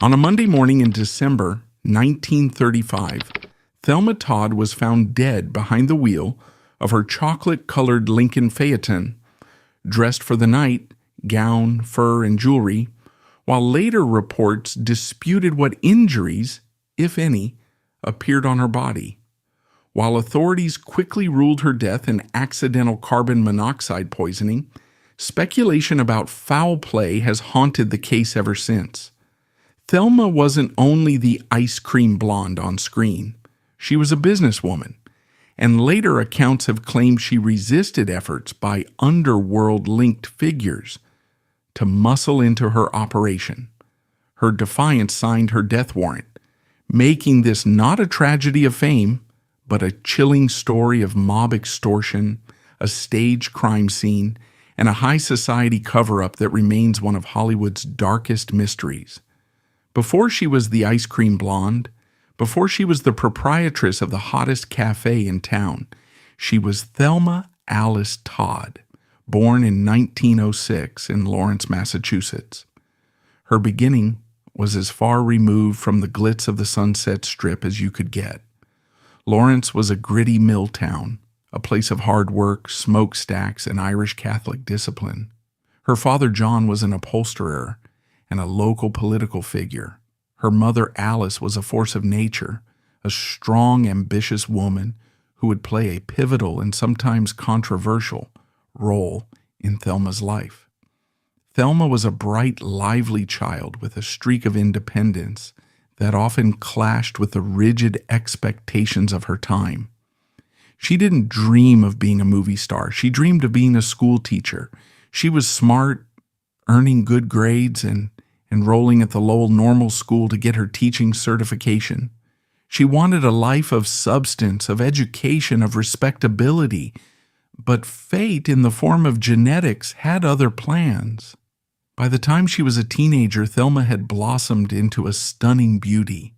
On a Monday morning in December 1935, Thelma Todd was found dead behind the wheel of her chocolate-colored Lincoln Phaeton, dressed for the night, gown, fur, and jewelry, while later reports disputed what injuries, if any, appeared on her body. While authorities quickly ruled her death an accidental carbon monoxide poisoning, speculation about foul play has haunted the case ever since. Thelma wasn't only the ice cream blonde on screen. She was a businesswoman, and later accounts have claimed she resisted efforts by underworld-linked figures to muscle into her operation. Her defiance signed her death warrant, making this not a tragedy of fame, but a chilling story of mob extortion, a stage crime scene, and a high society cover-up that remains one of Hollywood's darkest mysteries. Before she was the ice cream blonde, before she was the proprietress of the hottest café in town, she was Thelma Alice Todd, born in 1906 in Lawrence, Massachusetts. Her beginning was as far removed from the glitz of the Sunset Strip as you could get. Lawrence was a gritty mill town, a place of hard work, smokestacks, and Irish Catholic discipline. Her father John was an upholsterer and a local political figure. Her mother Alice was a force of nature, a strong, ambitious woman who would play a pivotal and sometimes controversial role in Thelma's life. Thelma was a bright, lively child with a streak of independence that often clashed with the rigid expectations of her time. She didn't dream of being a movie star. She dreamed of being a school teacher. She was smart, earning good grades, and enrolling at the Lowell Normal School to get her teaching certification. She wanted a life of substance, of education, of respectability, but fate, in the form of genetics, had other plans. By the time she was a teenager, Thelma had blossomed into a stunning beauty.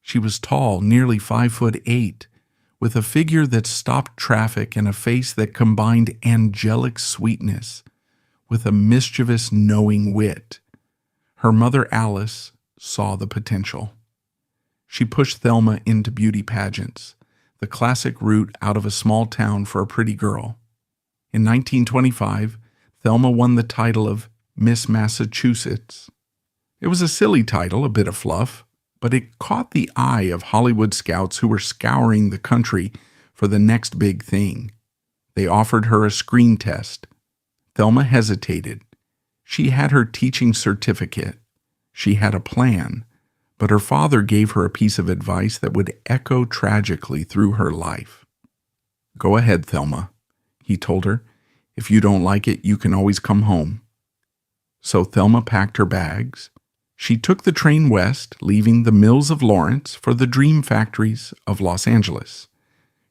She was tall, nearly 5'8", with a figure that stopped traffic and a face that combined angelic sweetness with a mischievous, knowing wit. Her mother, Alice, saw the potential. She pushed Thelma into beauty pageants, the classic route out of a small town for a pretty girl. In 1925, Thelma won the title of Miss Massachusetts. It was a silly title, a bit of fluff, but it caught the eye of Hollywood scouts who were scouring the country for the next big thing. They offered her a screen test. Thelma hesitated. She had her teaching certificate. She had a plan, but her father gave her a piece of advice that would echo tragically through her life. "Go ahead, Thelma," he told her. "If you don't like it, you can always come home." So Thelma packed her bags. She took the train west, leaving the mills of Lawrence for the dream factories of Los Angeles.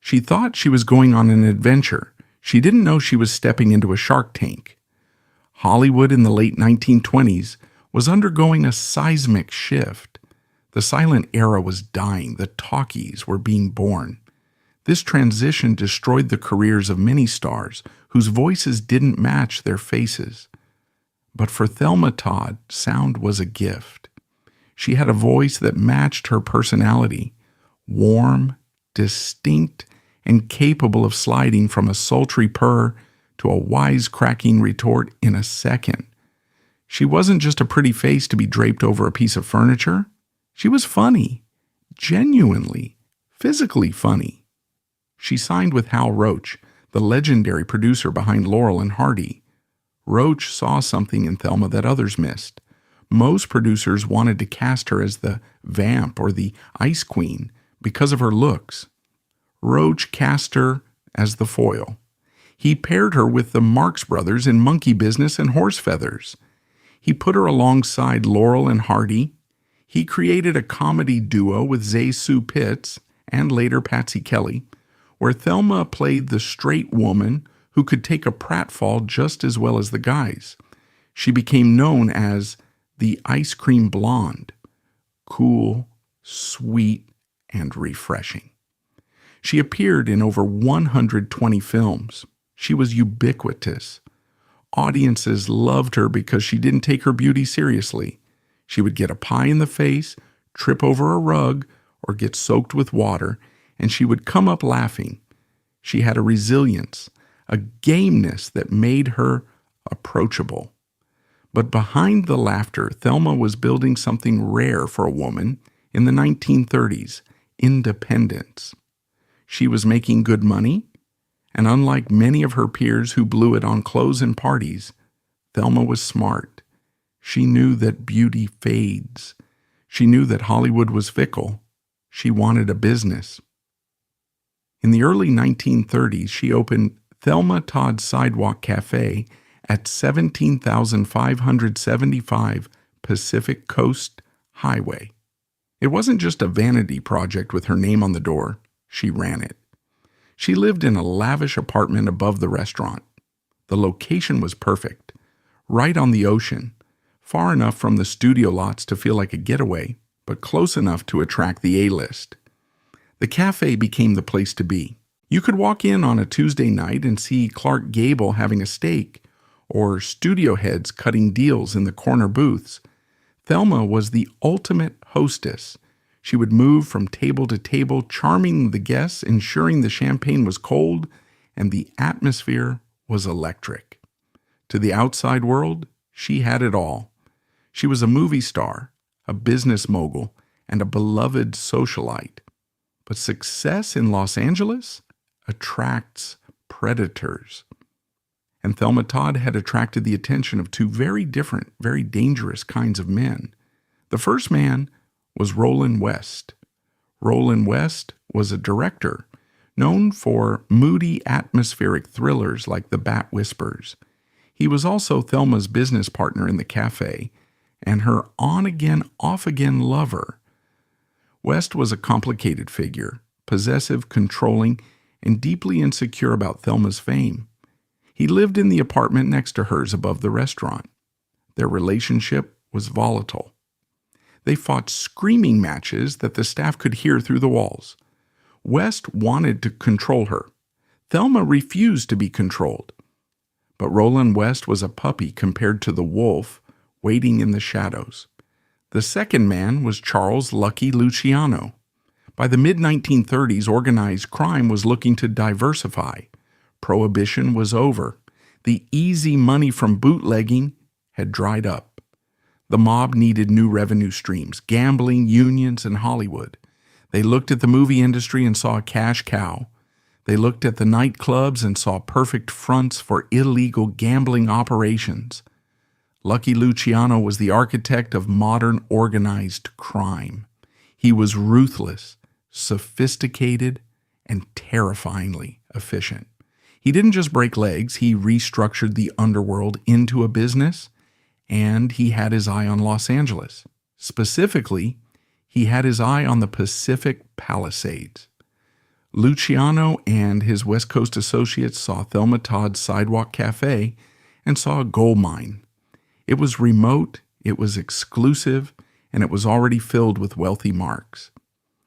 She thought she was going on an adventure. She didn't know she was stepping into a shark tank. Hollywood in the late 1920s was undergoing a seismic shift. The silent era was dying. The talkies were being born. This transition destroyed the careers of many stars whose voices didn't match their faces. But for Thelma Todd, sound was a gift. She had a voice that matched her personality, warm, distinct, and capable of sliding from a sultry purr to a wisecracking retort in a second. She wasn't just a pretty face to be draped over a piece of furniture. She was funny, genuinely, physically funny. She signed with Hal Roach, the legendary producer behind Laurel and Hardy. Roach saw something in Thelma that others missed. Most producers wanted to cast her as the vamp or the ice queen because of her looks. Roach cast her as the foil. He paired her with the Marx Brothers in Monkey Business and Horse Feathers. He put her alongside Laurel and Hardy. He created a comedy duo with Zay Sue Pitts and later Patsy Kelly, where Thelma played the straight woman who could take a pratfall just as well as the guys. She became known as the Ice Cream Blonde, cool, sweet, and refreshing. She appeared in over 120 films. She was ubiquitous. Audiences loved her because she didn't take her beauty seriously. She would get a pie in the face, trip over a rug, or get soaked with water, and she would come up laughing. She had a resilience, a gameness that made her approachable. But behind the laughter, Thelma was building something rare for a woman in the 1930s, independence. She was making good money, and unlike many of her peers who blew it on clothes and parties, Thelma was smart. She knew that beauty fades. She knew that Hollywood was fickle. She wanted a business. In the early 1930s, she opened Thelma Todd Sidewalk Café at 17,575 Pacific Coast Highway. It wasn't just a vanity project with her name on the door. She ran it. She lived in a lavish apartment above the restaurant. The location was perfect, right on the ocean, far enough from the studio lots to feel like a getaway, but close enough to attract the A-list. The cafe became the place to be. You could walk in on a Tuesday night and see Clark Gable having a steak, or studio heads cutting deals in the corner booths. Thelma was the ultimate hostess. She would move from table to table, charming the guests, ensuring the champagne was cold and the atmosphere was electric. To the outside world, she had it all. She was a movie star, a business mogul, and a beloved socialite. But success in Los Angeles attracts predators. And Thelma Todd had attracted the attention of two very different, very dangerous kinds of men. The first man was Roland West. Roland West was a director known for moody atmospheric thrillers like The Bat Whispers. He was also Thelma's business partner in the cafe and her on-again, off-again lover. West was a complicated figure, possessive, controlling, and deeply insecure about Thelma's fame. He lived in the apartment next to hers above the restaurant. Their relationship was volatile. They fought screaming matches that the staff could hear through the walls. West wanted to control her. Thelma refused to be controlled. But Roland West was a puppy compared to the wolf waiting in the shadows. The second man was Charles Lucky Luciano. By the mid-1930s, organized crime was looking to diversify. Prohibition was over. The easy money from bootlegging had dried up. The mob needed new revenue streams, gambling, unions, and Hollywood. They looked at the movie industry and saw a cash cow. They looked at the nightclubs and saw perfect fronts for illegal gambling operations. Lucky Luciano was the architect of modern organized crime. He was ruthless, sophisticated, and terrifyingly efficient. He didn't just break legs, he restructured the underworld into a business, and he had his eye on Los Angeles. Specifically, he had his eye on the Pacific Palisades. Luciano and his West Coast associates saw Thelma Todd's Sidewalk Cafe and saw a gold mine. It was remote, it was exclusive, and it was already filled with wealthy marks.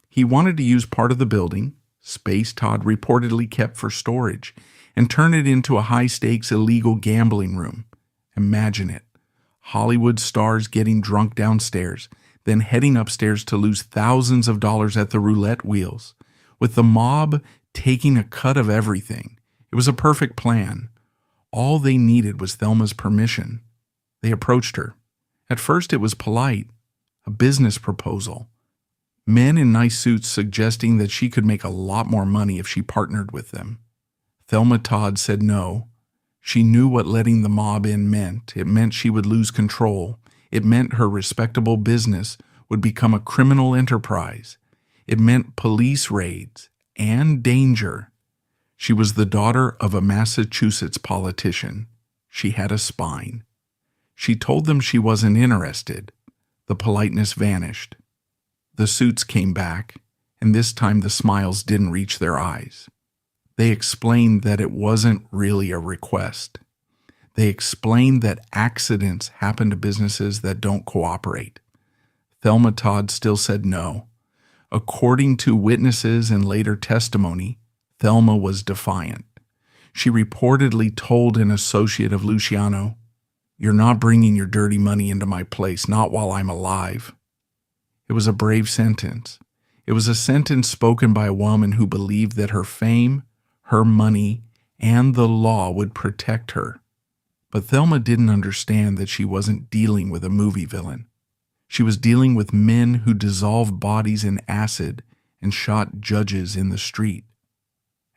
He wanted to use part of the building, space Todd reportedly kept for storage, and turn it into a high-stakes illegal gambling room. Imagine it. Hollywood stars getting drunk downstairs, then heading upstairs to lose thousands of dollars at the roulette wheels, with the mob taking a cut of everything. It was a perfect plan. All they needed was Thelma's permission. They approached her. At first it was polite, a business proposal. Men in nice suits suggesting that she could make a lot more money if she partnered with them. Thelma Todd said no. She knew what letting the mob in meant. It meant she would lose control. It meant her respectable business would become a criminal enterprise. It meant police raids and danger. She was the daughter of a Massachusetts politician. She had a spine. She told them she wasn't interested. The politeness vanished. The suits came back, and this time the smiles didn't reach their eyes. They explained that it wasn't really a request. They explained that accidents happen to businesses that don't cooperate. Thelma Todd still said no. According to witnesses and later testimony, Thelma was defiant. She reportedly told an associate of Luciano, "You're not bringing your dirty money into my place, not while I'm alive." It was a brave sentence. It was a sentence spoken by a woman who believed that her fame, her money, and the law would protect her. But Thelma didn't understand that she wasn't dealing with a movie villain. She was dealing with men who dissolved bodies in acid and shot judges in the street.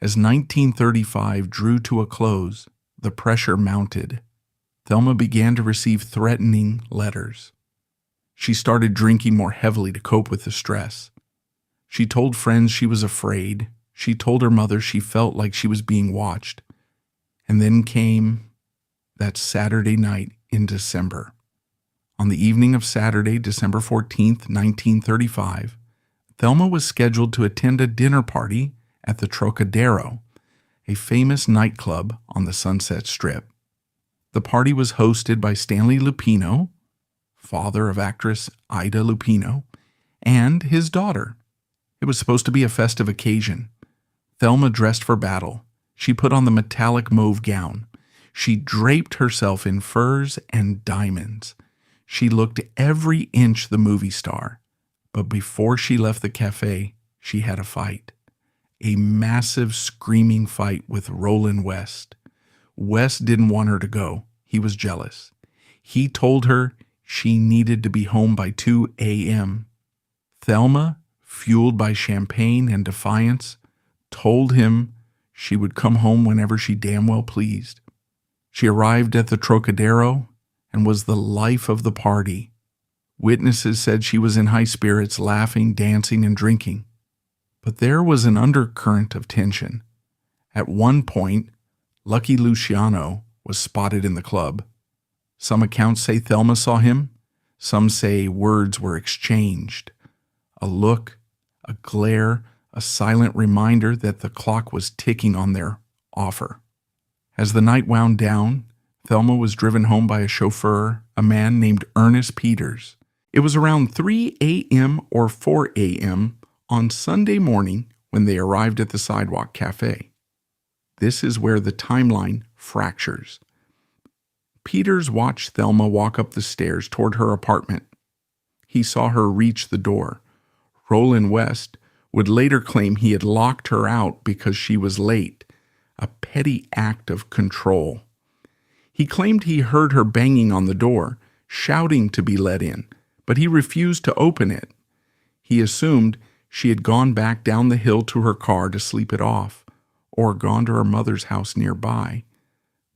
As 1935 drew to a close, the pressure mounted. Thelma began to receive threatening letters. She started drinking more heavily to cope with the stress. She told friends she was afraid. She told her mother she felt like she was being watched. And then came that Saturday night in December. On the evening of Saturday, December 14th, 1935, Thelma was scheduled to attend a dinner party at the Trocadero, a famous nightclub on the Sunset Strip. The party was hosted by Stanley Lupino, father of actress Ida Lupino, and his daughter. It was supposed to be a festive occasion. Thelma dressed for battle. She put on the metallic mauve gown. She draped herself in furs and diamonds. She looked every inch the movie star. But before she left the cafe, she had a fight. A massive screaming fight with Roland West. West didn't want her to go. He was jealous. He told her she needed to be home by 2 a.m. Thelma, fueled by champagne and defiance, told him she would come home whenever she damn well pleased. She arrived at the Trocadero and was the life of the party. Witnesses said she was in high spirits, laughing, dancing, and drinking. But there was an undercurrent of tension. At one point, Lucky Luciano was spotted in the club. Some accounts say Thelma saw him. Some say words were exchanged. A look, a glare, a silent reminder that the clock was ticking on their offer. As the night wound down, Thelma was driven home by a chauffeur, a man named Ernest Peters. It was around 3 a.m. or 4 a.m. on Sunday morning when they arrived at the Sidewalk Cafe. This is where the timeline fractures. Peters watched Thelma walk up the stairs toward her apartment. He saw her reach the door. Roland West would later claim he had locked her out because she was late, a petty act of control. He claimed he heard her banging on the door, shouting to be let in, but he refused to open it. He assumed she had gone back down the hill to her car to sleep it off, or gone to her mother's house nearby.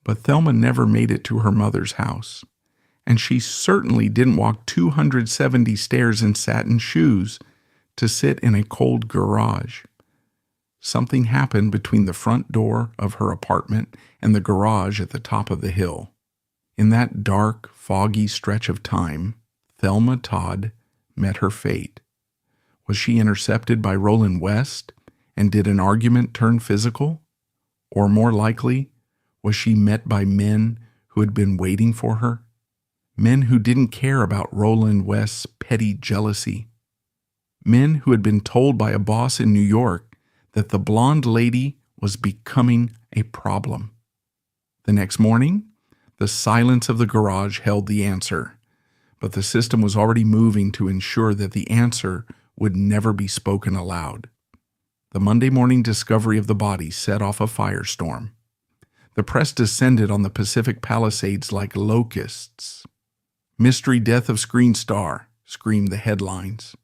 But Thelma never made it to her mother's house, and she certainly didn't walk 270 stairs in satin shoes to sit in a cold garage. Something happened between the front door of her apartment and the garage at the top of the hill. In that dark, foggy stretch of time, Thelma Todd met her fate. Was she intercepted by Roland West, and did an argument turn physical? Or more likely, was she met by men who had been waiting for her? Men who didn't care about Roland West's petty jealousy. Men who had been told by a boss in New York that the blonde lady was becoming a problem. The next morning, the silence of the garage held the answer, but the system was already moving to ensure that the answer would never be spoken aloud. The Monday morning discovery of the body set off a firestorm. The press descended on the Pacific Palisades like locusts. "Mystery death of screen star," screamed the headlines.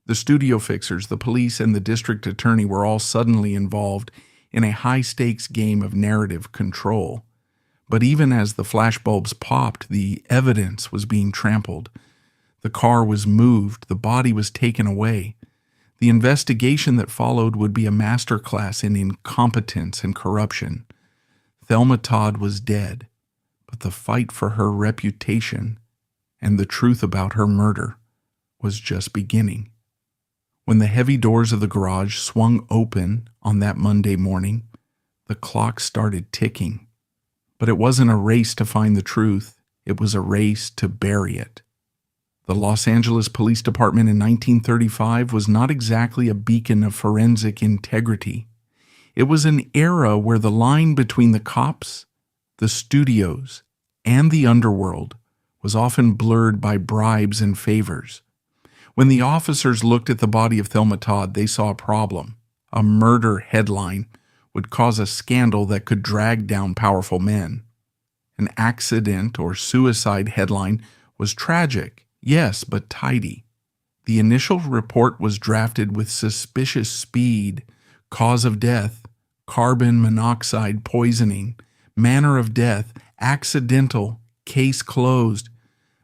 The studio fixers, the police, and the district attorney were all suddenly involved in a high-stakes game of narrative control. But even as the flashbulbs popped, the evidence was being trampled. The car was moved. The body was taken away. The investigation that followed would be a masterclass in incompetence and corruption. Thelma Todd was dead, but the fight for her reputation and the truth about her murder was just beginning. When the heavy doors of the garage swung open on that Monday morning, the clock started ticking. But it wasn't a race to find the truth. It was a race to bury it. The Los Angeles Police Department in 1935 was not exactly a beacon of forensic integrity. It was an era where the line between the cops, the studios, and the underworld was often blurred by bribes and favors. When the officers looked at the body of Thelma Todd, they saw a problem. A murder headline would cause a scandal that could drag down powerful men. An accident or suicide headline was tragic, yes, but tidy. The initial report was drafted with suspicious speed. Cause of death, carbon monoxide poisoning, manner of death, accidental, case closed.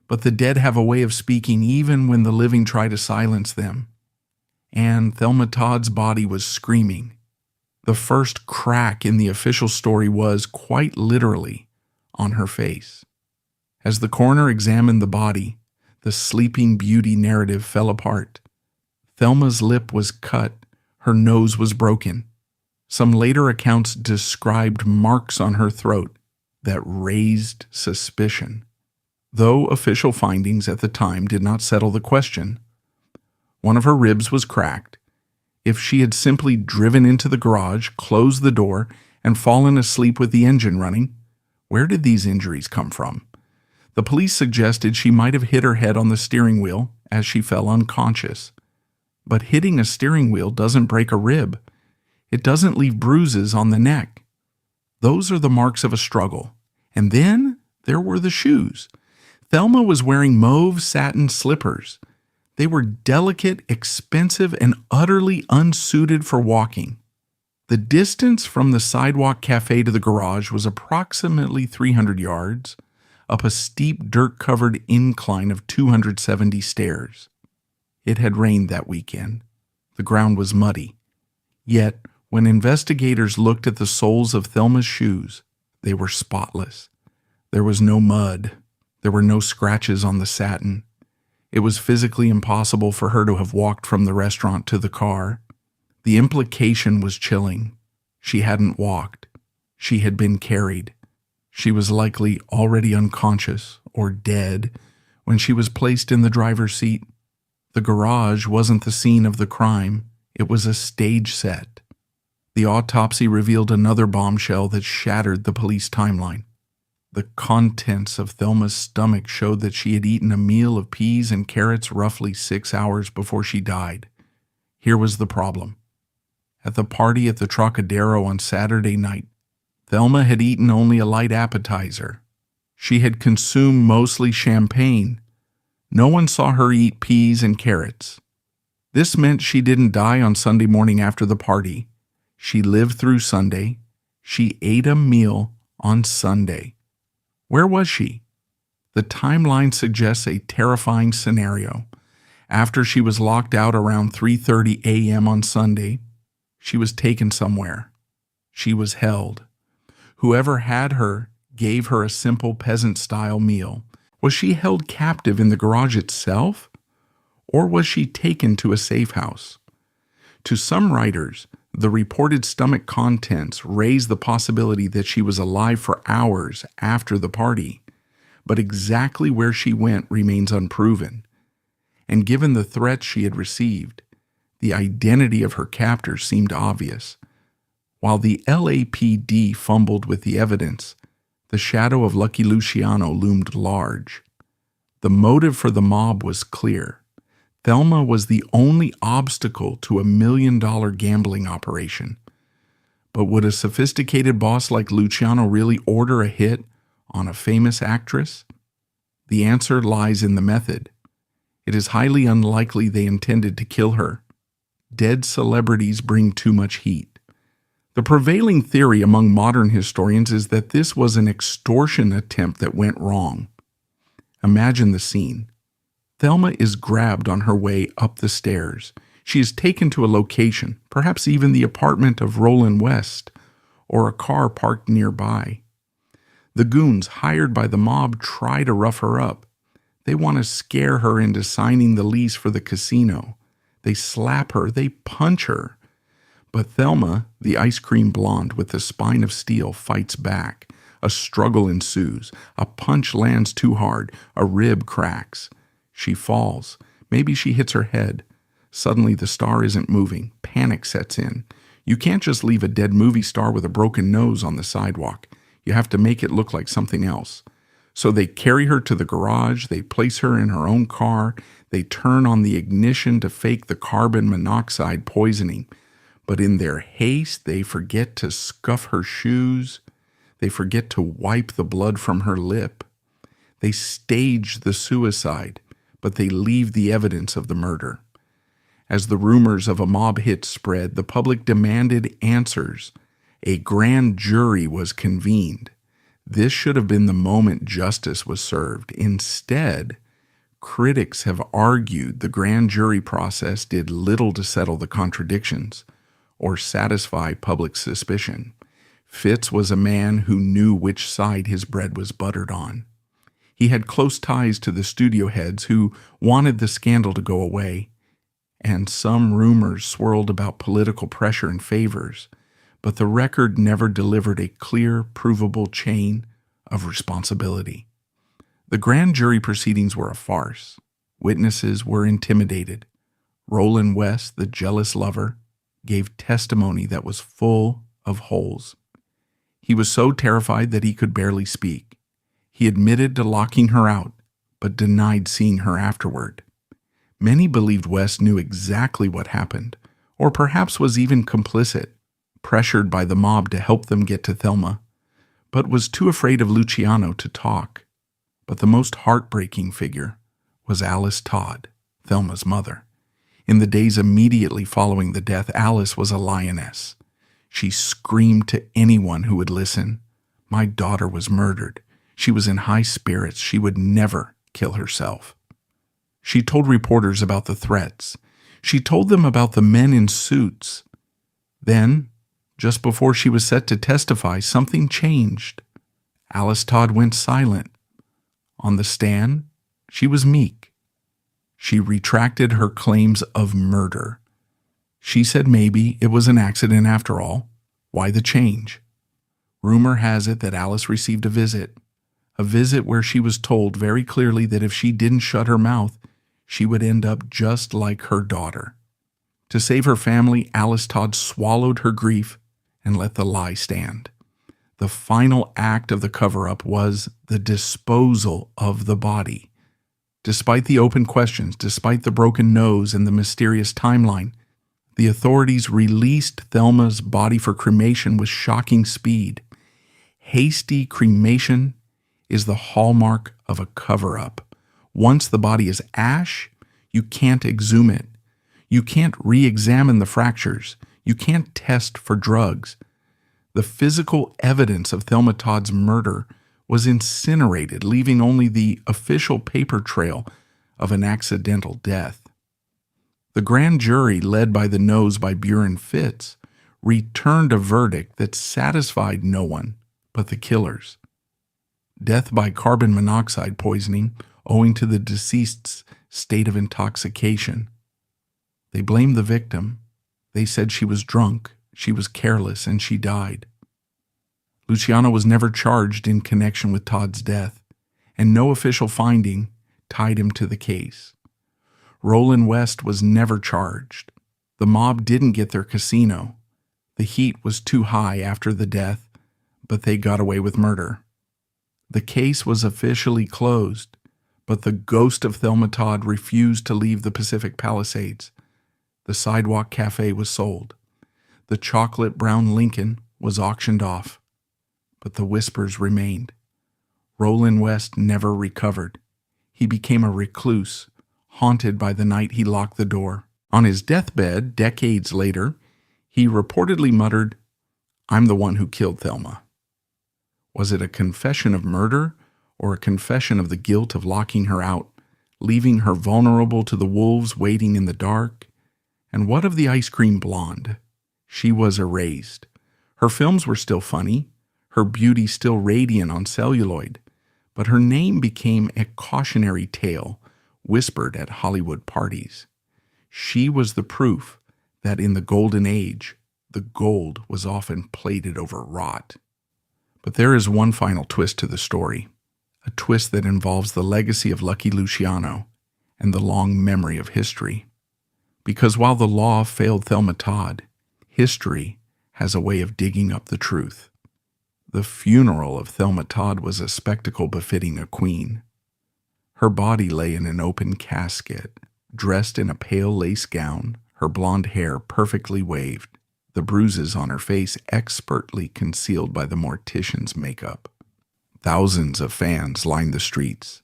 But the dead have a way of speaking even when the living try to silence them. And Thelma Todd's body was screaming. The first crack in the official story was, quite literally, on her face. As the coroner examined the body, the Sleeping Beauty narrative fell apart. Thelma's lip was cut, her nose was broken. Some later accounts described marks on her throat that raised suspicion. Though official findings at the time did not settle the question, one of her ribs was cracked. If she had simply driven into the garage, closed the door, and fallen asleep with the engine running, where did these injuries come from? The police suggested she might have hit her head on the steering wheel as she fell unconscious. But hitting a steering wheel doesn't break a rib. It doesn't leave bruises on the neck. Those are the marks of a struggle. And then there were the shoes. Thelma was wearing mauve satin slippers. They were delicate, expensive, and utterly unsuited for walking. The distance from the sidewalk cafe to the garage was approximately 300 yards, up a steep dirt-covered incline of 270 stairs. It had rained that weekend. The ground was muddy. Yet, when investigators looked at the soles of Thelma's shoes, they were spotless. There was no mud. There were no scratches on the satin. It was physically impossible for her to have walked from the restaurant to the car. The implication was chilling. She hadn't walked. She had been carried. She was likely already unconscious or dead when she was placed in the driver's seat. The garage wasn't the scene of the crime. It was a stage set. The autopsy revealed another bombshell that shattered the police timeline. The contents of Thelma's stomach showed that she had eaten a meal of peas and carrots roughly 6 hours before she died. Here was the problem. At the party at the Trocadero on Saturday night, Thelma had eaten only a light appetizer. She had consumed mostly champagne. No one saw her eat peas and carrots. This meant she didn't die on Sunday morning after the party. She lived through Sunday. She ate a meal on Sunday. Where was she? The timeline suggests a terrifying scenario. After she was locked out around 3:30 a.m. on Sunday, she was taken somewhere. She was held. Whoever had her gave her a simple peasant-style meal. Was she held captive in the garage itself? Or was she taken to a safe house? To some writers, the reported stomach contents raise the possibility that she was alive for hours after the party, but exactly where she went remains unproven. And given the threats she had received, the identity of her captors seemed obvious. While the LAPD fumbled with the evidence, the shadow of Lucky Luciano loomed large. The motive for the mob was clear. Thelma was the only obstacle to a $1 million gambling operation. But would a sophisticated boss like Luciano really order a hit on a famous actress? The answer lies in the method. It is highly unlikely they intended to kill her. Dead celebrities bring too much heat. The prevailing theory among modern historians is that this was an extortion attempt that went wrong. Imagine the scene. Thelma is grabbed on her way up the stairs. She is taken to a location, perhaps even the apartment of Roland West, or a car parked nearby. The goons hired by the mob try to rough her up. They want to scare her into signing the lease for the casino. They slap her, they punch her. But Thelma, the ice cream blonde with the spine of steel, fights back. A struggle ensues. A punch lands too hard. A rib cracks. She falls. Maybe she hits her head. Suddenly the star isn't moving. Panic sets in. You can't just leave a dead movie star with a broken nose on the sidewalk. You have to make it look like something else. So they carry her to the garage, they place her in her own car, they turn on the ignition to fake the carbon monoxide poisoning. But in their haste, they forget to scuff her shoes, they forget to wipe the blood from her lip. They stage the suicide, but they leave the evidence of the murder. As the rumors of a mob hit spread, the public demanded answers. A grand jury was convened. This should have been the moment justice was served. Instead, critics have argued the grand jury process did little to settle the contradictions or satisfy public suspicion. Fitz was a man who knew which side his bread was buttered on. He had close ties to the studio heads who wanted the scandal to go away, and some rumors swirled about political pressure and favors, but the record never delivered a clear, provable chain of responsibility. The grand jury proceedings were a farce. Witnesses were intimidated. Roland West, the jealous lover, gave testimony that was full of holes. He was so terrified that he could barely speak. He admitted to locking her out, but denied seeing her afterward. Many believed West knew exactly what happened, or perhaps was even complicit, pressured by the mob to help them get to Thelma, but was too afraid of Luciano to talk. But the most heartbreaking figure was Alice Todd, Thelma's mother. In the days immediately following the death, Alice was a lioness. She screamed to anyone who would listen. My daughter was murdered. She was in high spirits. She would never kill herself. She told reporters about the threats. She told them about the men in suits. Then, just before she was set to testify, something changed. Alice Todd went silent. On the stand, she was meek. She retracted her claims of murder. She said maybe it was an accident after all. Why the change? Rumor has it that Alice received a visit where she was told very clearly that if she didn't shut her mouth, she would end up just like her daughter. To save her family, Alice Todd swallowed her grief and let the lie stand. The final act of the cover-up was the disposal of the body. Despite the open questions, despite the broken nose and the mysterious timeline, the authorities released Thelma's body for cremation with shocking speed. Hasty cremation is the hallmark of a cover-up. Once the body is ash, you can't exhume it. You can't re-examine the fractures. You can't test for drugs. The physical evidence of Thelma Todd's murder was incinerated, leaving only the official paper trail of an accidental death. The grand jury, led by the nose by Buren Fitz, returned a verdict that satisfied no one but the killers. Death by carbon monoxide poisoning owing to the deceased's state of intoxication. They blamed the victim. They said she was drunk, she was careless, and she died. Luciano was never charged in connection with Todd's death, and no official finding tied him to the case. Roland West was never charged. The mob didn't get their casino. The heat was too high after the death, but they got away with murder. The case was officially closed, but the ghost of Thelma Todd refused to leave the Pacific Palisades. The sidewalk cafe was sold. The chocolate brown Lincoln was auctioned off, but the whispers remained. Roland West never recovered. He became a recluse, haunted by the night he locked the door. On his deathbed, decades later, he reportedly muttered, "I'm the one who killed Thelma." Was it a confession of murder or a confession of the guilt of locking her out, leaving her vulnerable to the wolves waiting in the dark? And what of the ice cream blonde? She was erased. Her films were still funny, her beauty still radiant on celluloid, but her name became a cautionary tale whispered at Hollywood parties. She was the proof that in the golden age, the gold was often plated over rot. But there is one final twist to the story, a twist that involves the legacy of Lucky Luciano and the long memory of history. Because while the law failed Thelma Todd, history has a way of digging up the truth. The funeral of Thelma Todd was a spectacle befitting a queen. Her body lay in an open casket, dressed in a pale lace gown, her blonde hair perfectly waved, the bruises on her face expertly concealed by the mortician's makeup. Thousands of fans lined the streets.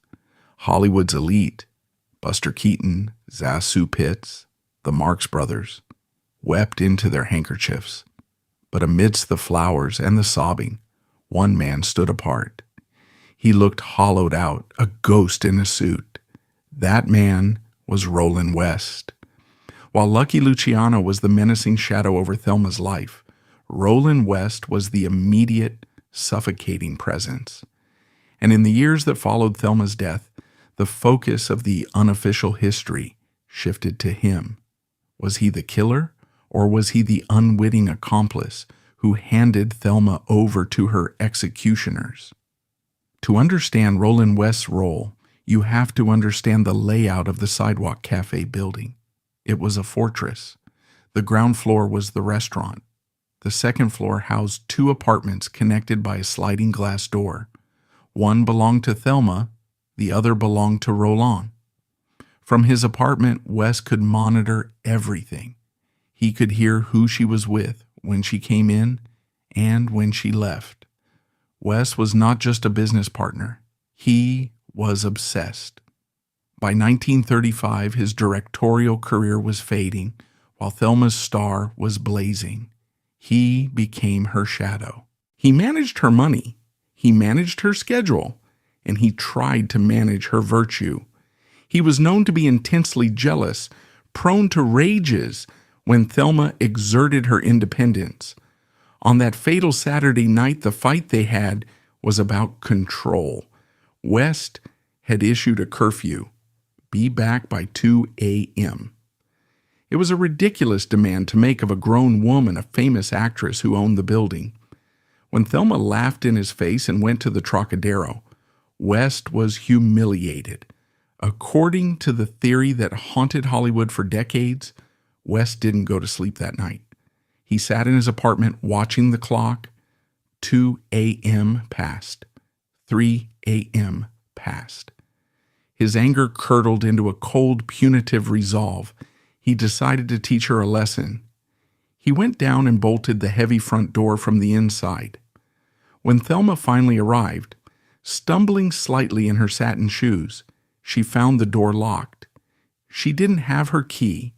Hollywood's elite, Buster Keaton, Zazu Pitts, the Marx Brothers, wept into their handkerchiefs. But amidst the flowers and the sobbing, one man stood apart. He looked hollowed out, a ghost in a suit. That man was Roland West. While Lucky Luciano was the menacing shadow over Thelma's life, Roland West was the immediate, suffocating presence. And in the years that followed Thelma's death, the focus of the unofficial history shifted to him. Was he the killer, or was he the unwitting accomplice who handed Thelma over to her executioners? To understand Roland West's role, you have to understand the layout of the Sidewalk Cafe building. It was a fortress. The ground floor was the restaurant. The second floor housed 2 apartments connected by a sliding glass door. One belonged to Thelma, the other belonged to Roland. From his apartment, West could monitor everything. He could hear who she was with, when she came in, and when she left. West was not just a business partner. He was obsessed. By 1935, his directorial career was fading, while Thelma's star was blazing. He became her shadow. He managed her money. He managed her schedule. And he tried to manage her virtue. He was known to be intensely jealous, prone to rages when Thelma exerted her independence. On that fatal Saturday night, the fight they had was about control. West had issued a curfew. Be back by 2 a.m. It was a ridiculous demand to make of a grown woman, a famous actress who owned the building. When Thelma laughed in his face and went to the Trocadero, West was humiliated. According to the theory that haunted Hollywood for decades, West didn't go to sleep that night. He sat in his apartment watching the clock. 2 a.m. passed. 3 a.m. passed. His anger curdled into a cold, punitive resolve. He decided to teach her a lesson. He went down and bolted the heavy front door from the inside. When Thelma finally arrived, stumbling slightly in her satin shoes, she found the door locked. She didn't have her key,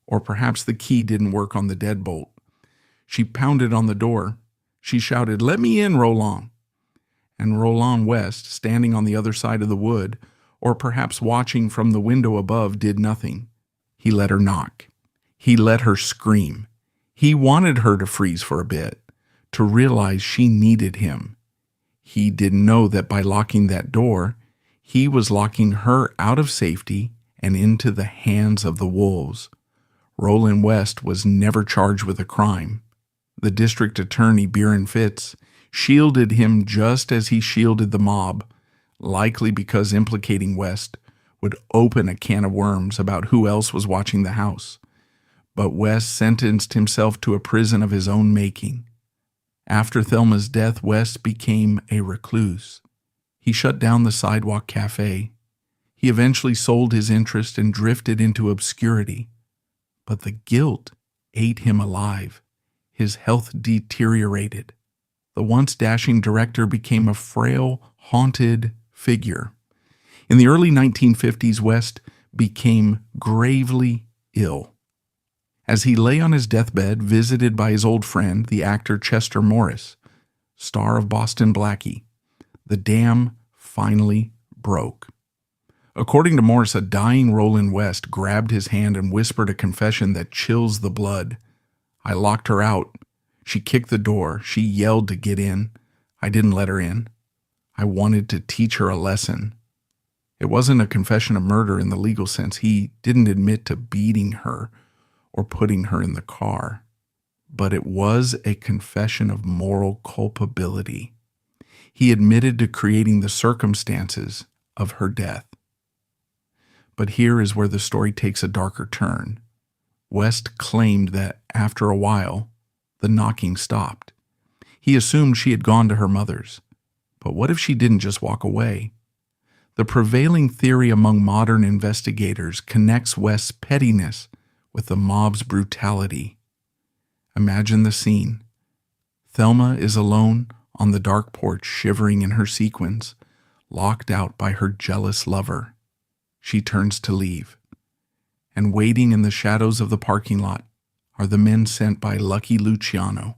or perhaps the key didn't work on the deadbolt. She pounded on the door. She shouted, "Let me in, Roland." And Roland West, standing on the other side of the wood, or perhaps watching from the window above, did nothing. He let her knock. He let her scream. He wanted her to freeze for a bit, to realize she needed him. He didn't know that by locking that door, he was locking her out of safety and into the hands of the wolves. Roland West was never charged with a crime. The district attorney, Byron Fitz, shielded him just as he shielded the mob, likely because implicating West would open a can of worms about who else was watching the house. But West sentenced himself to a prison of his own making. After Thelma's death, West became a recluse. He shut down the Sidewalk Cafe. He eventually sold his interest and drifted into obscurity. But the guilt ate him alive. His health deteriorated. The once dashing director became a frail, haunted figure. In the early 1950s, West became gravely ill. As he lay on his deathbed, visited by his old friend, the actor Chester Morris, star of Boston Blackie, the dam finally broke. According to Morris, a dying Roland West grabbed his hand and whispered a confession that chills the blood. "I locked her out. She kicked the door. She yelled to get in. I didn't let her in. I wanted to teach her a lesson." It wasn't a confession of murder in the legal sense. He didn't admit to beating her or putting her in the car. But it was a confession of moral culpability. He admitted to creating the circumstances of her death. But here is where the story takes a darker turn. West claimed that after a while, the knocking stopped. He assumed she had gone to her mother's. But what if she didn't just walk away? The prevailing theory among modern investigators connects West's pettiness with the mob's brutality. Imagine the scene. Thelma is alone on the dark porch, shivering in her sequins, locked out by her jealous lover. She turns to leave. And waiting in the shadows of the parking lot are the men sent by Lucky Luciano.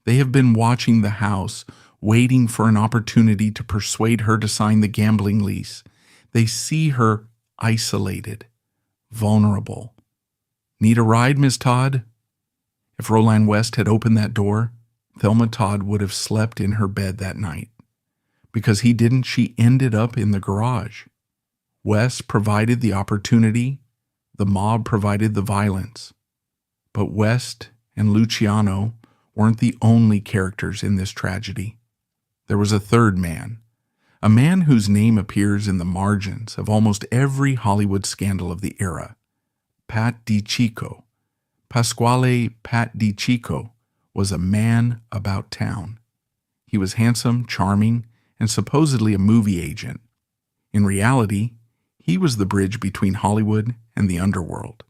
They have been watching the house, waiting for an opportunity to persuade her to sign the gambling lease. They see her isolated, vulnerable. Need a ride, Miss Todd? If Roland West had opened that door, Thelma Todd would have slept in her bed that night. Because he didn't, she ended up in the garage. West provided the opportunity, the mob provided the violence. But West and Luciano weren't the only characters in this tragedy. There was a third man, a man whose name appears in the margins of almost every Hollywood scandal of the era, Pat DiCicco. Pasquale Pat DiCicco was a man about town. He was handsome, charming, and supposedly a movie agent. In reality, he was the bridge between Hollywood and the underworld.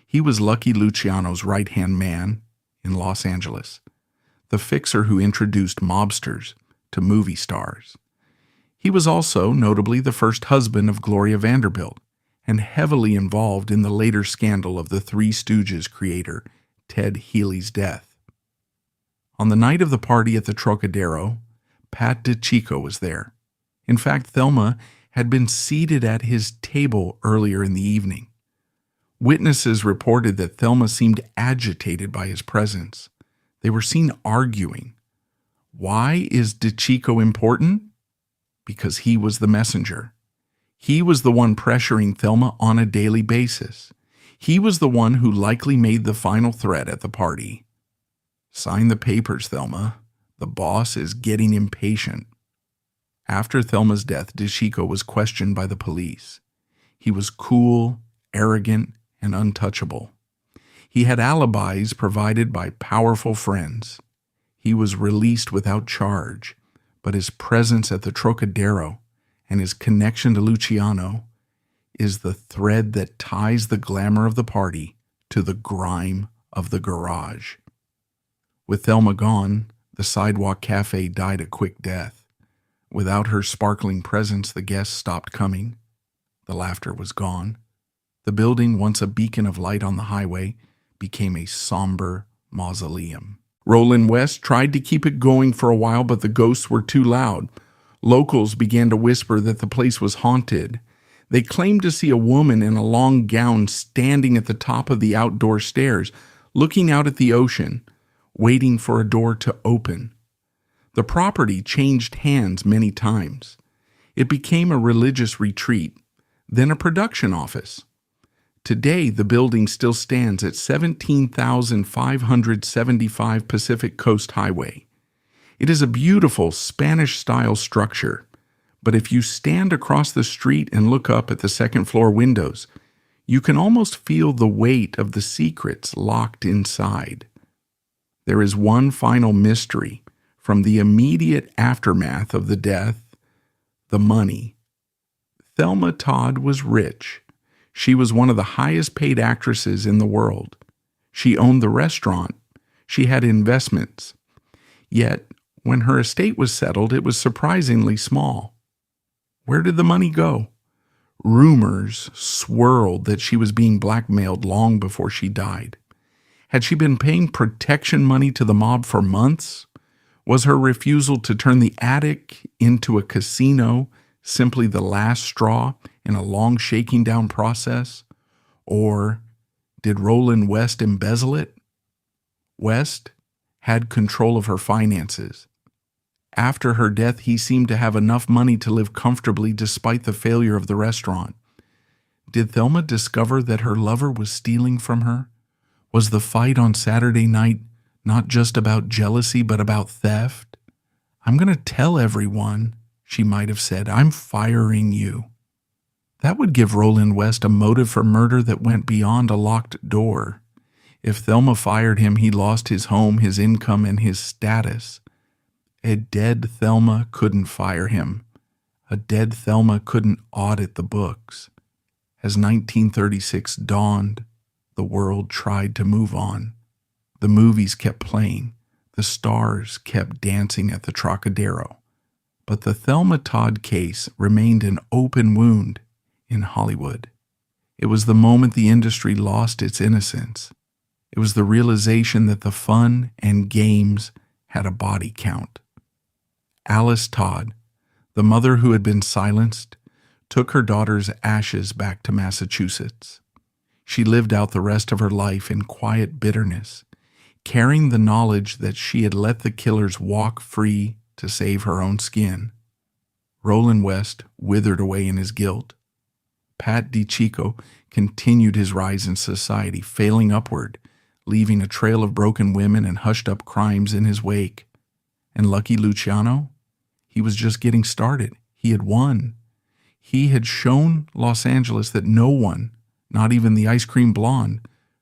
He was Lucky Luciano's right-hand man in Los Angeles, the fixer who introduced mobsters to movie stars. He was also, notably, the first husband of Gloria Vanderbilt, and heavily involved in the later scandal of the Three Stooges creator, Ted Healy's death. On the night of the party at the Trocadero, Pat DiCicco was there. In fact, Thelma had been seated at his table earlier in the evening. Witnesses reported that Thelma seemed agitated by his presence. They were seen arguing. Why is DiCicco important? Because he was the messenger. He was the one pressuring Thelma on a daily basis. He was the one who likely made the final threat at the party. Sign the papers, Thelma. The boss is getting impatient. After Thelma's death, DiCicco was questioned by the police. He was cool, arrogant, and untouchable. He had alibis provided by powerful friends. He was released without charge, but his presence at the Trocadero and his connection to Luciano is the thread that ties the glamour of the party to the grime of the garage. With Thelma gone, the sidewalk cafe died a quick death. Without her sparkling presence, the guests stopped coming. The laughter was gone. The building, once a beacon of light on the highway, became a somber mausoleum. Roland West tried to keep it going for a while, but the ghosts were too loud. Locals began to whisper that the place was haunted. They claimed to see a woman in a long gown standing at the top of the outdoor stairs, looking out at the ocean, waiting for a door to open. The property changed hands many times. It became a religious retreat, then a production office. Today, the building still stands at 17,575 Pacific Coast Highway. It is a beautiful Spanish-style structure, but if you stand across the street and look up at the second-floor windows, you can almost feel the weight of the secrets locked inside. There is one final mystery from the immediate aftermath of the death: the money. Thelma Todd was rich. She was one of the highest-paid actresses in the world. She owned the restaurant. She had investments. Yet, when her estate was settled, it was surprisingly small. Where did the money go? Rumors swirled that she was being blackmailed long before she died. Had she been paying protection money to the mob for months? Was her refusal to turn the attic into a casino simply the last straw in a long shaking down process? Or did Roland West embezzle it? West had control of her finances. After her death, he seemed to have enough money to live comfortably despite the failure of the restaurant. Did Thelma discover that her lover was stealing from her? Was the fight on Saturday night not just about jealousy, but about theft? "I'm going to tell everyone," she might have said. "I'm firing you." That would give Roland West a motive for murder that went beyond a locked door. If Thelma fired him, he lost his home, his income, and his status. A dead Thelma couldn't fire him. A dead Thelma couldn't audit the books. As 1936 dawned, the world tried to move on. The movies kept playing. The stars kept dancing at the Trocadero. But the Thelma Todd case remained an open wound in Hollywood. It was the moment the industry lost its innocence. It was the realization that the fun and games had a body count. Alice Todd, the mother who had been silenced, took her daughter's ashes back to Massachusetts. She lived out the rest of her life in quiet bitterness, carrying the knowledge that she had let the killers walk free to save her own skin. Roland West withered away in his guilt. Pat DiCicco continued his rise in society, failing upward, leaving a trail of broken women and hushed-up crimes in his wake. And Lucky Luciano? He was just getting started. He had won. He had shown Los Angeles that no one, not even the ice cream blonde,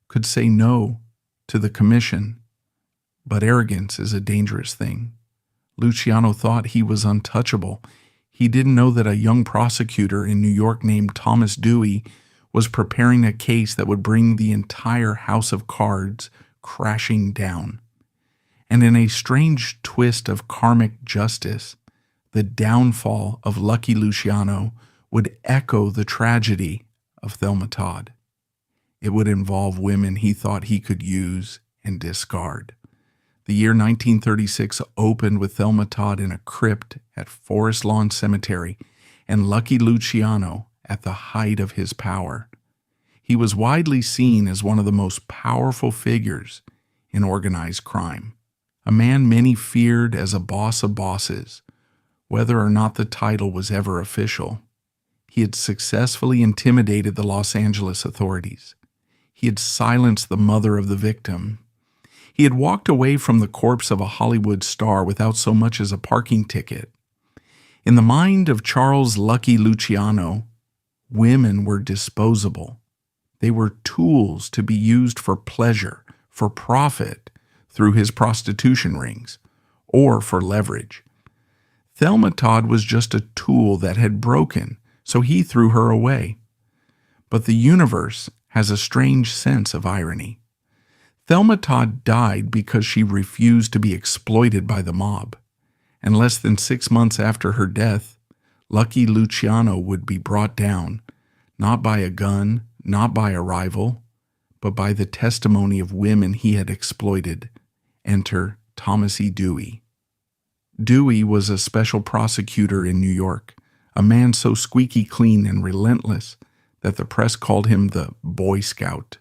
could say no to the commission. But arrogance is a dangerous thing. Luciano thought he was untouchable. He didn't know that a young prosecutor in New York named Thomas Dewey was preparing a case that would bring the entire house of cards crashing down. And in a strange twist of karmic justice, the downfall of Lucky Luciano would echo the tragedy of Thelma Todd. It would involve women he thought he could use and discard. The year 1936 opened with Thelma Todd in a crypt at Forest Lawn Cemetery and Lucky Luciano at the height of his power. He was widely seen as one of the most powerful figures in organized crime, a man many feared as a boss of bosses, whether or not the title was ever official. He had successfully intimidated the Los Angeles authorities. He had silenced the mother of the victim. He had walked away from the corpse of a Hollywood star without so much as a parking ticket. In the mind of Charles Lucky Luciano, women were disposable. They were tools to be used for pleasure, for profit, through his prostitution rings, or for leverage. Thelma Todd was just a tool that had broken, so he threw her away. But the universe has a strange sense of irony. Thelma Todd died because she refused to be exploited by the mob, and less than 6 months after her death, Lucky Luciano would be brought down, not by a gun, not by a rival, but by the testimony of women he had exploited. Enter Thomas E. Dewey. Dewey was a special prosecutor in New York, a man so squeaky clean and relentless that the press called him the Boy Scout.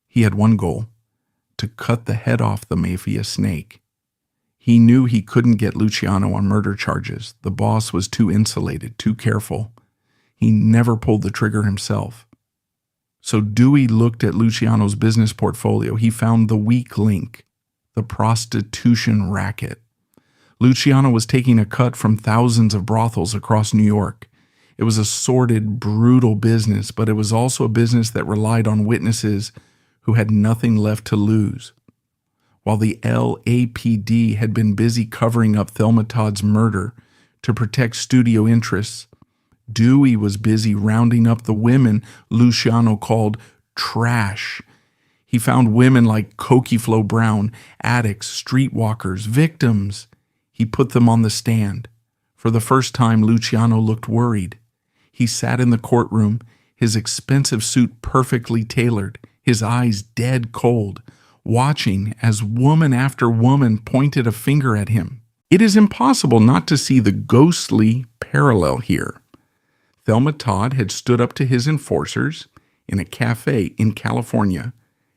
He had one goal: to cut the head off the mafia snake. He knew he couldn't get Luciano on murder charges. The boss was too insulated, too careful. He never pulled the trigger himself. So Dewey looked at Luciano's business portfolio. He found the weak link, the prostitution racket. Luciano was taking a cut from thousands of brothels across New York. It was a sordid, brutal business, but it was also a business that relied on witnesses who had nothing left to lose. While the LAPD had been busy covering up Thelma Todd's murder to protect studio interests, Dewey was busy rounding up the women Luciano called trash. He found women like Cokie Flo Brown, addicts, streetwalkers, victims. He put them on the stand. For the first time, Luciano looked worried. He sat in the courtroom, his expensive suit perfectly tailored, his eyes dead cold, watching as woman after woman pointed a finger at him. It is impossible not to see the ghostly parallel here. Thelma Todd had stood up to his enforcers in a café in California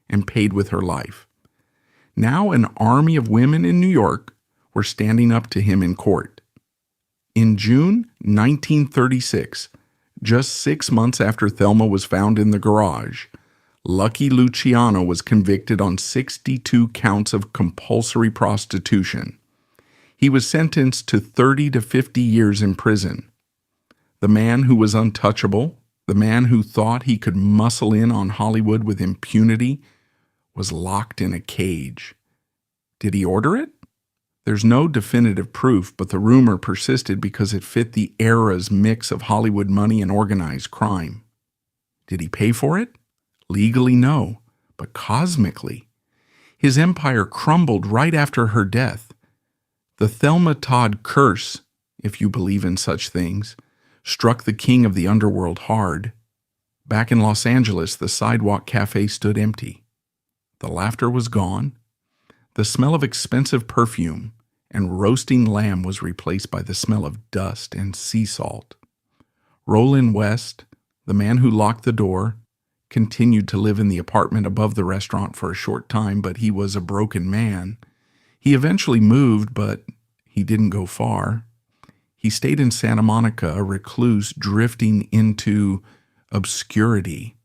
and paid with her life. Now an army of women in New York were standing up to him in court. In June 1936, just 6 months after Thelma was found in the garage, Lucky Luciano was convicted on 62 counts of compulsory prostitution. He was sentenced to 30 to 50 years in prison. The man who was untouchable, the man who thought he could muscle in on Hollywood with impunity, was locked in a cage. Did he order it? There's no definitive proof, but the rumor persisted because it fit the era's mix of Hollywood money and organized crime. Did he pay for it? Legally, no, but cosmically. His empire crumbled right after her death. The Thelma Todd curse, if you believe in such things, struck the king of the underworld hard. Back in Los Angeles, the sidewalk cafe stood empty. The laughter was gone. The smell of expensive perfume and roasting lamb was replaced by the smell of dust and sea salt. Roland West, the man who locked the door, continued to live in the apartment above the restaurant for a short time, but he was a broken man. He eventually moved, but he didn't go far. He stayed in Santa Monica, a recluse, drifting into obscurity.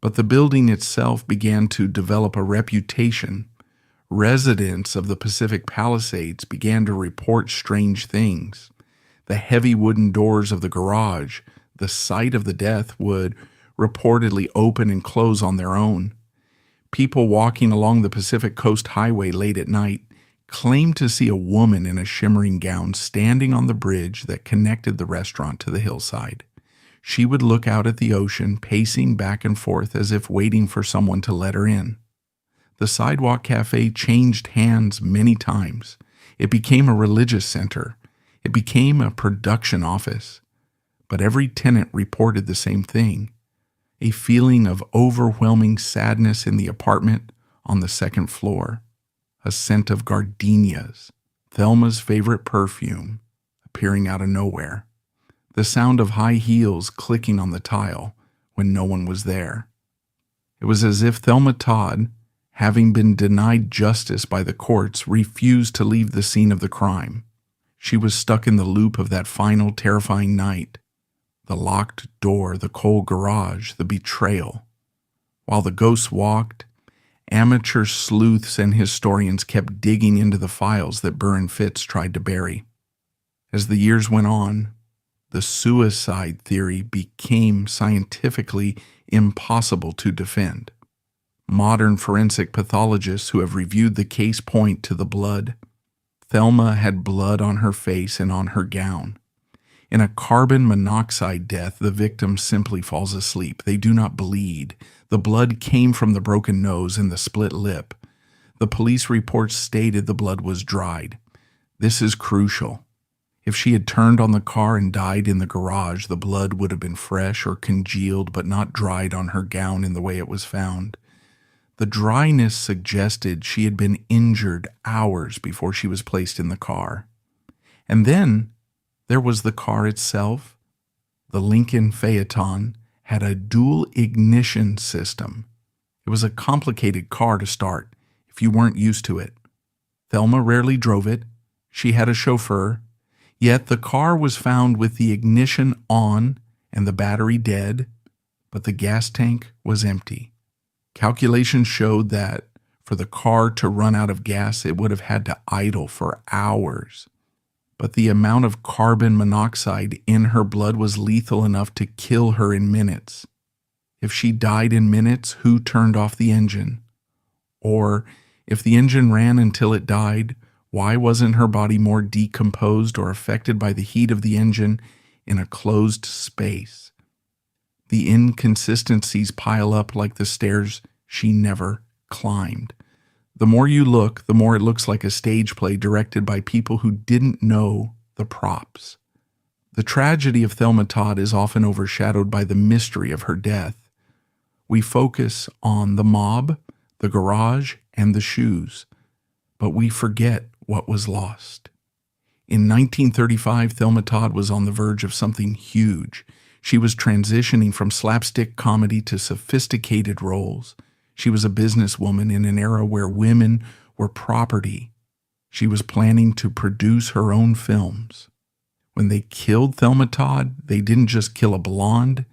But the building itself began to develop a reputation. Residents of the Pacific Palisades began to report strange things. The heavy wooden doors of the garage, the site of the death, would reportedly open and close on their own. People walking along the Pacific Coast Highway late at night claimed to see a woman in a shimmering gown standing on the bridge that connected the restaurant to the hillside. She would look out at the ocean, pacing back and forth as if waiting for someone to let her in. The sidewalk cafe changed hands many times. It became a religious center. It became a production office. But every tenant reported the same thing: a feeling of overwhelming sadness in the apartment on the second floor, a scent of gardenias, Thelma's favorite perfume, appearing out of nowhere, the sound of high heels clicking on the tile when no one was there. It was as if Thelma Todd, having been denied justice by the courts, refused to leave the scene of the crime. She was stuck in the loop of that final terrifying night. The locked door, the cold garage, the betrayal. While the ghosts walked, amateur sleuths and historians kept digging into the files that Burr Fitz tried to bury. As the years went on, the suicide theory became scientifically impossible to defend. Modern forensic pathologists who have reviewed the case point to the blood. Thelma had blood on her face and on her gown. In a carbon monoxide death, the victim simply falls asleep. They do not bleed. The blood came from the broken nose and the split lip. The police reports stated the blood was dried. This is crucial. If she had turned on the car and died in the garage, the blood would have been fresh or congealed, but not dried on her gown in the way it was found. The dryness suggested she had been injured hours before she was placed in the car. And then there was the car itself. The Lincoln Phaeton had a dual ignition system. It was a complicated car to start if you weren't used to it. Thelma rarely drove it. She had a chauffeur. Yet the car was found with the ignition on and the battery dead, but the gas tank was empty. Calculations showed that for the car to run out of gas, it would have had to idle for hours. But the amount of carbon monoxide in her blood was lethal enough to kill her in minutes. If she died in minutes, who turned off the engine? Or if the engine ran until it died, why wasn't her body more decomposed or affected by the heat of the engine in a closed space? The inconsistencies pile up like the stairs she never climbed. The more you look, the more it looks like a stage play directed by people who didn't know the props. The tragedy of Thelma Todd is often overshadowed by the mystery of her death. We focus on the mob, the garage, and the shoes, but we forget what was lost. In 1935, Thelma Todd was on the verge of something huge. She was transitioning from slapstick comedy to sophisticated roles. She was a businesswoman in an era where women were property. She was planning to produce her own films. When they killed Thelma Todd, they didn't just kill a blonde,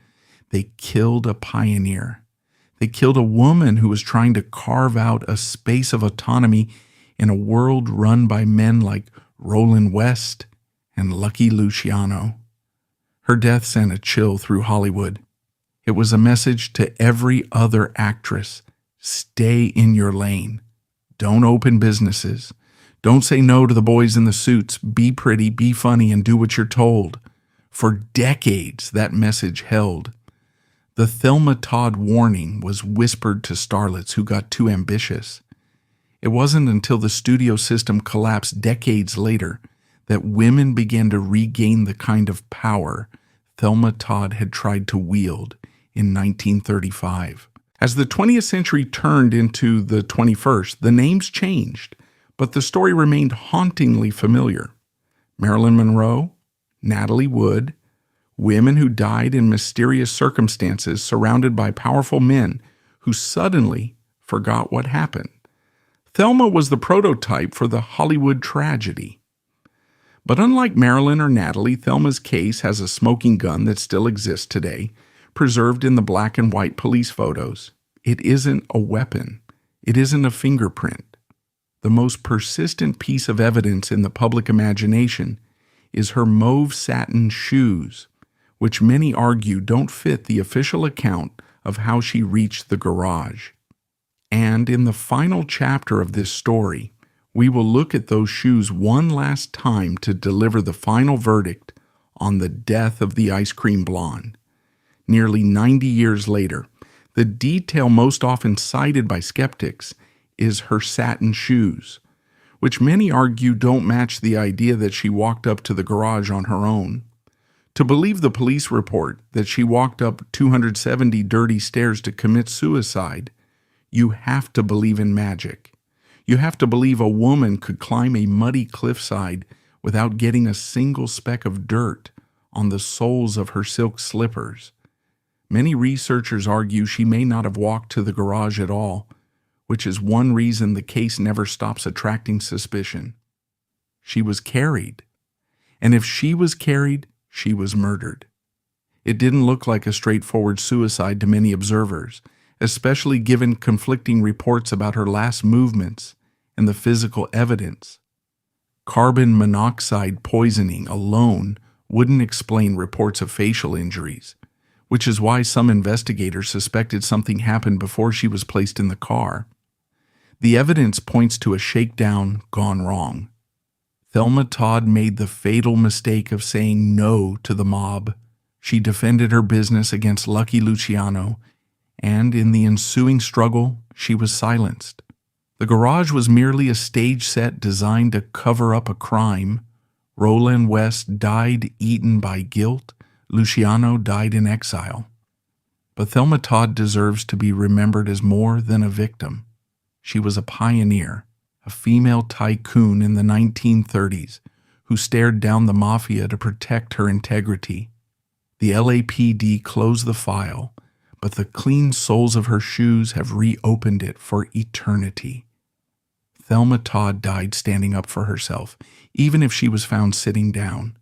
they killed a pioneer. They killed a woman who was trying to carve out a space of autonomy in a world run by men like Roland West and Lucky Luciano. Her death sent a chill through Hollywood. It was a message to every other actress: stay in your lane. Don't open businesses. Don't say no to the boys in the suits. Be pretty, be funny, and do what you're told. For decades, that message held. The Thelma Todd warning was whispered to starlets who got too ambitious. It wasn't until the studio system collapsed decades later that women began to regain the kind of power Thelma Todd had tried to wield in 1935. As the 20th century turned into the 21st, the names changed, but the story remained hauntingly familiar. Marilyn Monroe, Natalie Wood, women who died in mysterious circumstances surrounded by powerful men who suddenly forgot what happened. Thelma was the prototype for the Hollywood tragedy. But unlike Marilyn or Natalie, Thelma's case has a smoking gun that still exists today, preserved in the black and white police photos. It isn't a weapon. It isn't a fingerprint. The most persistent piece of evidence in the public imagination is her mauve satin shoes, which many argue don't fit the official account of how she reached the garage. And in the final chapter of this story, we will look at those shoes one last time to deliver the final verdict on the death of the ice cream blonde. Nearly 90 years later, the detail most often cited by skeptics is her satin shoes, which many argue don't match the idea that she walked up to the garage on her own. To believe the police report that she walked up 270 dirty stairs to commit suicide, you have to believe in magic. You have to believe a woman could climb a muddy cliffside without getting a single speck of dirt on the soles of her silk slippers. Many researchers argue she may not have walked to the garage at all, which is one reason the case never stops attracting suspicion. She was carried. And if she was carried, she was murdered. It didn't look like a straightforward suicide to many observers, especially given conflicting reports about her last movements and the physical evidence. Carbon monoxide poisoning alone wouldn't explain reports of facial injuries, which is why some investigators suspected something happened before she was placed in the car. The evidence points to a shakedown gone wrong. Thelma Todd made the fatal mistake of saying no to the mob. She defended her business against Lucky Luciano, and in the ensuing struggle, she was silenced. The garage was merely a stage set designed to cover up a crime. Roland West died eaten by guilt. Luciano died in exile. But Thelma Todd deserves to be remembered as more than a victim. She was a pioneer, a female tycoon in the 1930s who stared down the mafia to protect her integrity. The LAPD closed the file, but the clean soles of her shoes have reopened it for eternity. Thelma Todd died standing up for herself, even if she was found sitting down.